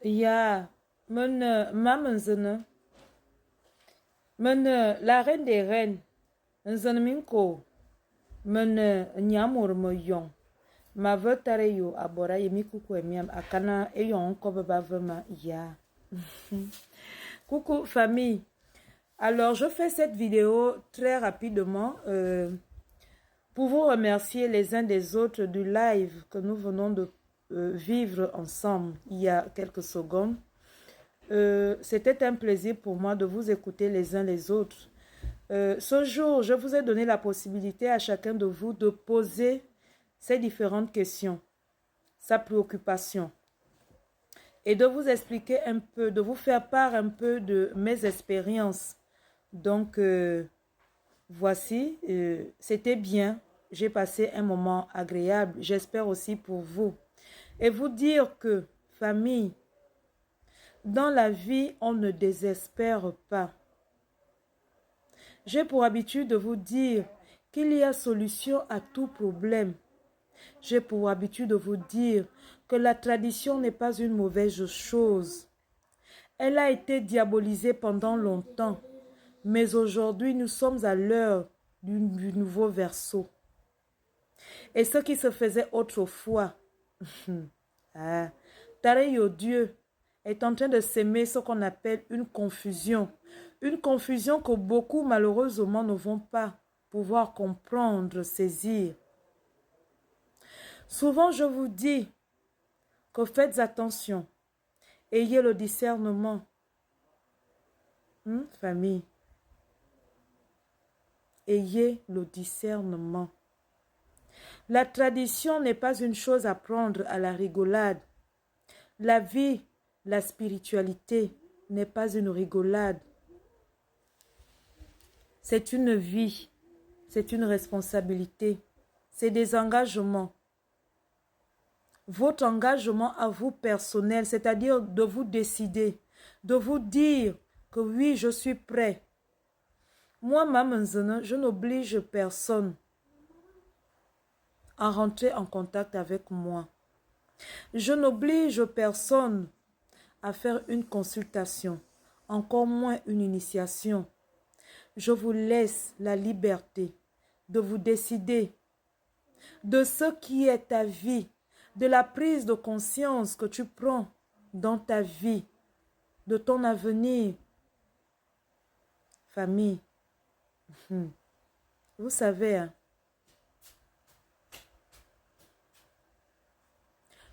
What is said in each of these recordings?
Ya, mamenzene, la reine des reines, nzene minko, nyamur me yon, ma ve tare yo abora yemi kuku emiam akana eyon ko baba vema ya. Coucou famille. Alors je fais cette vidéo très rapidement pour vous remercier les uns des autres du live que nous venons de vivre ensemble il y a quelques secondes. C'était un plaisir pour moi de vous écouter les uns les autres. Ce jour, je vous ai donné la possibilité à chacun de vous de poser ces différentes questions, sa préoccupation, et de vous expliquer un peu, de vous faire part un peu de mes expériences. Donc, voici, c'était bien. J'ai passé un moment agréable, j'espère aussi pour vous. Et vous dire que, famille, dans la vie, on ne désespère pas. J'ai pour habitude de vous dire qu'il y a solution à tout problème. J'ai pour habitude de vous dire que la tradition n'est pas une mauvaise chose. Elle a été diabolisée pendant longtemps. Mais aujourd'hui, nous sommes à l'heure du nouveau verseau. Et ce qui se faisait autrefois, Tareyo Dieu est en train de s'aimer ce qu'on appelle une confusion. Une confusion que beaucoup, malheureusement, ne vont pas pouvoir comprendre, saisir. Souvent, je vous dis que faites attention. Ayez le discernement. Famille. Ayez le discernement. La tradition n'est pas une chose à prendre à la rigolade. La vie, la spiritualité n'est pas une rigolade. C'est une vie, c'est une responsabilité, c'est des engagements. Votre engagement à vous personnel, c'est-à-dire de vous décider, de vous dire que oui, je suis prêt. Moi, Mamenzene, je n'oblige personne à rentrer en contact avec moi. Je n'oblige personne à faire une consultation, encore moins une initiation. Je vous laisse la liberté de vous décider de ce qui est ta vie, de la prise de conscience que tu prends dans ta vie, de ton avenir. Famille, vous savez, hein,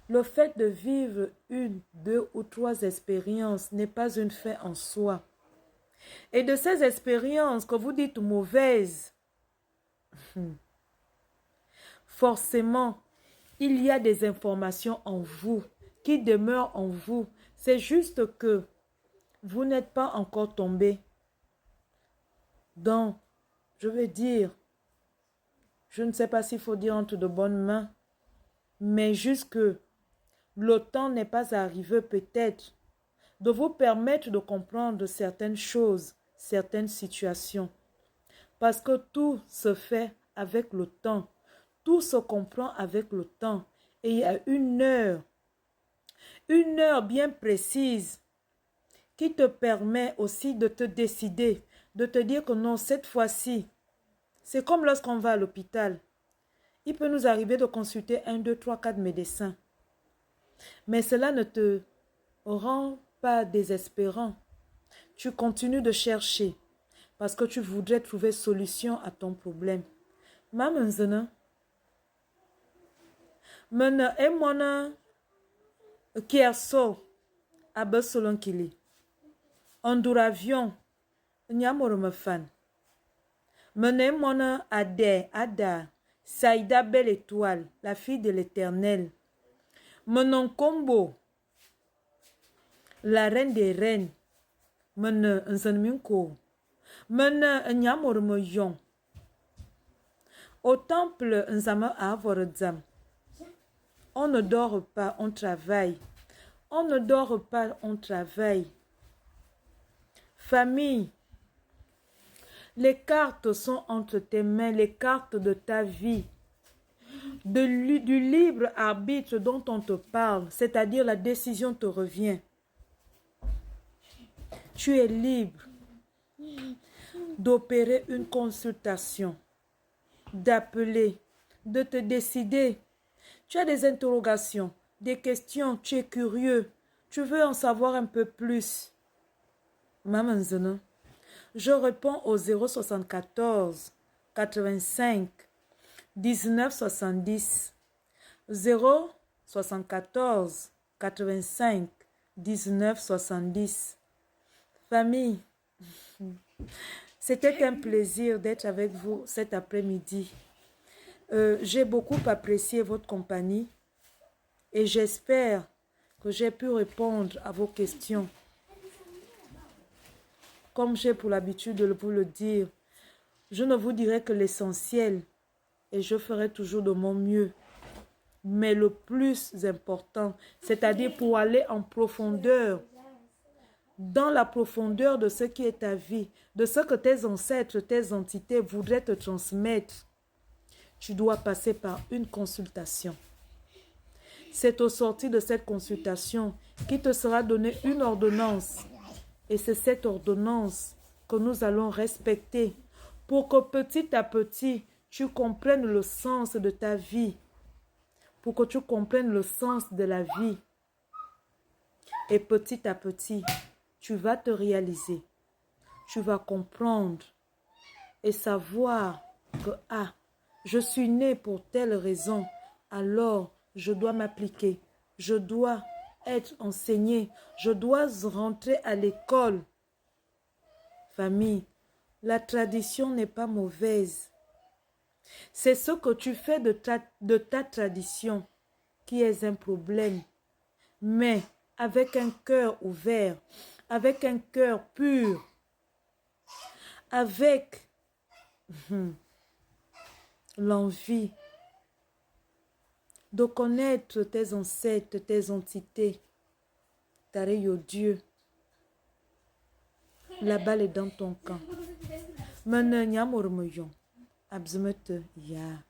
le fait de vivre une, deux ou trois expériences n'est pas une fin en soi. Et de ces expériences que vous dites mauvaises, forcément, il y a des informations en vous qui demeurent en vous. C'est juste que vous n'êtes pas encore tombé dans, je veux dire, je ne sais pas s'il faut dire entre de bonnes mains, mais juste que le temps n'est pas arrivé peut-être de vous permettre de comprendre certaines choses, certaines situations. Parce que tout se fait avec le temps. Tout se comprend avec le temps. Et il y a une heure bien précise qui te permet aussi de te décider, de te dire que non, cette fois-ci, c'est comme lorsqu'on va à l'hôpital. Il peut nous arriver de consulter 1, 2, 3, 4 médecins. Mais cela ne te rend pas désespérant. Tu continues de chercher parce que tu voudrais trouver solution à ton problème. Mamenzena, mena emona kierso abesolon kili. Onduravion nyamoro me fan. Mena emona ade ada Saïda Belle Étoile, la fille de l'Éternel. Menon Combo, la reine des reines. Mene nzenminko. Mene nyamor me yon. Au temple nzama avorzam. On ne dort pas, on travaille. On ne dort pas, on travaille. Famille, les cartes sont entre tes mains, les cartes de ta vie. Du libre arbitre dont on te parle, c'est-à-dire la décision te revient. Tu es libre d'opérer une consultation, d'appeler, de te décider. Tu as des interrogations, des questions, tu es curieux, tu veux en savoir un peu plus. Maman, je réponds au 074 85 19 70. 074 85 19 70. Famille, c'était un plaisir d'être avec vous cet après-midi. J'ai beaucoup apprécié votre compagnie et j'espère que j'ai pu répondre à vos questions. Comme j'ai pour l'habitude de vous le dire, je ne vous dirai que l'essentiel et je ferai toujours de mon mieux. Mais le plus important, c'est-à-dire pour aller en profondeur, dans la profondeur de ce qui est ta vie, de ce que tes ancêtres, tes entités voudraient te transmettre, tu dois passer par une consultation. C'est au sortir de cette consultation qu'il te sera donnée une ordonnance. Et c'est cette ordonnance que nous allons respecter pour que petit à petit, tu comprennes le sens de ta vie, pour que tu comprennes le sens de la vie. Et petit à petit, tu vas te réaliser, tu vas comprendre et savoir que, je suis né pour telle raison, alors je dois m'appliquer, je dois être enseigné, je dois rentrer à l'école. Famille, la tradition n'est pas mauvaise. C'est ce que tu fais de ta tradition qui est un problème. Mais avec un cœur ouvert, avec un cœur pur, avec l'envie de connaître tes ancêtres, tes entités, Tareyo Dieu, la balle est dans ton camp. Maintenant, Nyamormoyon, Abzumete, ya.